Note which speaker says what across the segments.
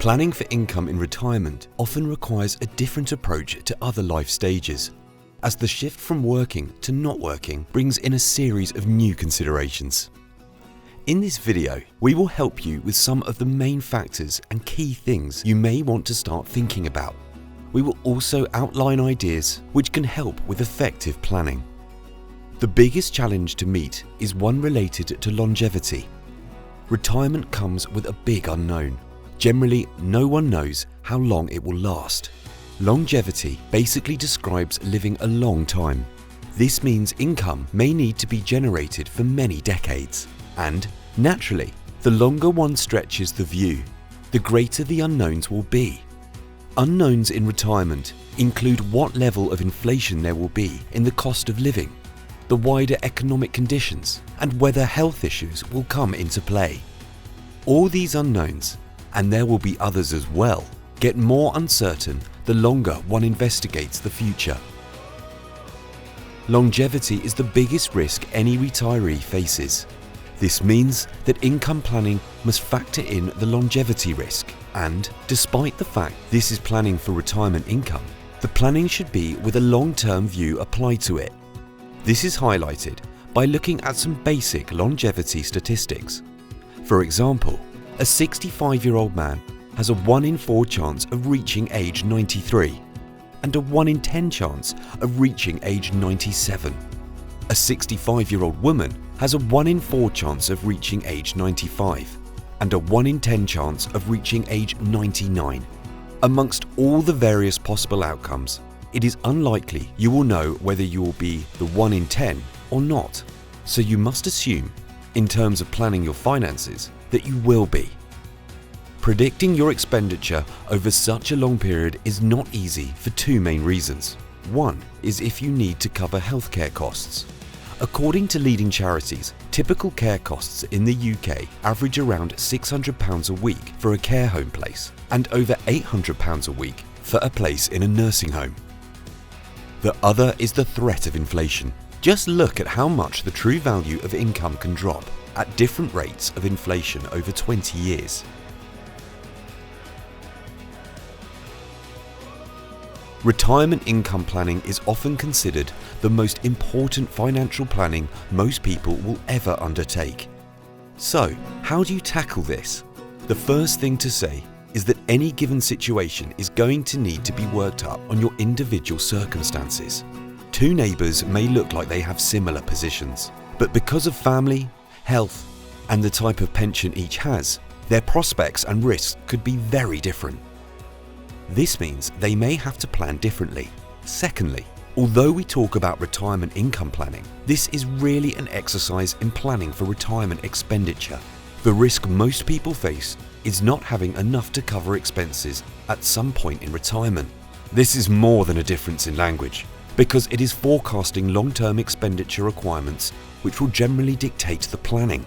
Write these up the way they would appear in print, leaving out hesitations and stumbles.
Speaker 1: Planning for income in retirement often requires a different approach to other life stages, as the shift from working to not working brings in a series of new considerations. In this video, we will help you with some of the main factors and key things you may want to start thinking about. We will also outline ideas which can help with effective planning. The biggest challenge to meet is one related to longevity. Retirement comes with a big unknown. Generally, no one knows how long it will last. Longevity basically describes living a long time. This means income may need to be generated for many decades. And, naturally, the longer one stretches the view, the greater the unknowns will be. Unknowns in retirement include what level of inflation there will be in the cost of living, the wider economic conditions, and whether health issues will come into play. All these unknowns, and there will be others as well, get more uncertain the longer one investigates the future. Longevity is the biggest risk any retiree faces. This means that income planning must factor in the longevity risk, and despite the fact this is planning for retirement income, the planning should be with a long-term view applied to it. This is highlighted by looking at some basic longevity statistics. For example, a 65-year-old man has a 1 in 4 chance of reaching age 93 and a 1 in 10 chance of reaching age 97. A 65-year-old woman has a 1 in 4 chance of reaching age 95 and a 1 in 10 chance of reaching age 99. Amongst all the various possible outcomes, it is unlikely you will know whether you will be the 1 in 10 or not. So you must assume, in terms of planning your finances, that you will be. Predicting your expenditure over such a long period is not easy for two main reasons. One is if you need to cover healthcare costs. According to leading charities, typical care costs in the UK average around £600 a week for a care home place and over £800 a week for a place in a nursing home. The other is the threat of inflation. Just look at how much the true value of income can drop at different rates of inflation over 20 years. Retirement income planning is often considered the most important financial planning most people will ever undertake. So, how do you tackle this? The first thing to say is that any given situation is going to need to be worked up on your individual circumstances. Two neighbours may look like they have similar positions, but because of family, health, and the type of pension each has, their prospects and risks could be very different. This means they may have to plan differently. Secondly, although we talk about retirement income planning, this is really an exercise in planning for retirement expenditure. The risk most people face is not having enough to cover expenses at some point in retirement. This is more than a difference in language, because it is forecasting long-term expenditure requirements which will generally dictate the planning.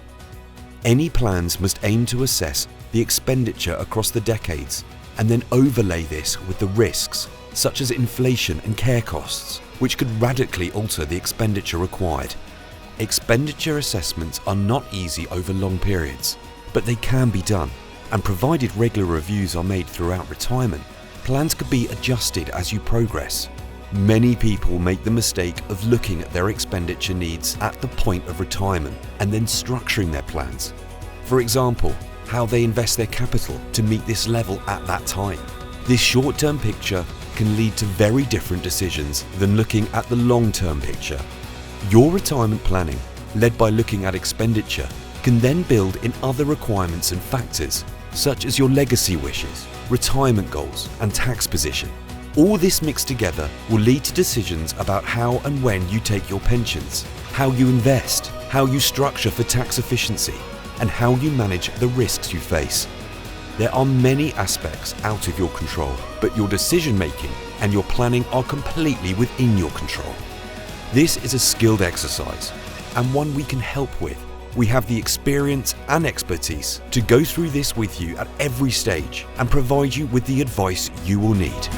Speaker 1: Any plans must aim to assess the expenditure across the decades and then overlay this with the risks, such as inflation and care costs, which could radically alter the expenditure required. Expenditure assessments are not easy over long periods, but they can be done, and provided regular reviews are made throughout retirement, plans could be adjusted as you progress. Many people make the mistake of looking at their expenditure needs at the point of retirement and then structuring their plans. For example, how they invest their capital to meet this level at that time. This short-term picture can lead to very different decisions than looking at the long-term picture. Your retirement planning, led by looking at expenditure, can then build in other requirements and factors, such as your legacy wishes, retirement goals, and tax position. All this mixed together will lead to decisions about how and when you take your pensions, how you invest, how you structure for tax efficiency, and how you manage the risks you face. There are many aspects out of your control, but your decision making and your planning are completely within your control. This is a skilled exercise, and one we can help with. We have the experience and expertise to go through this with you at every stage and provide you with the advice you will need.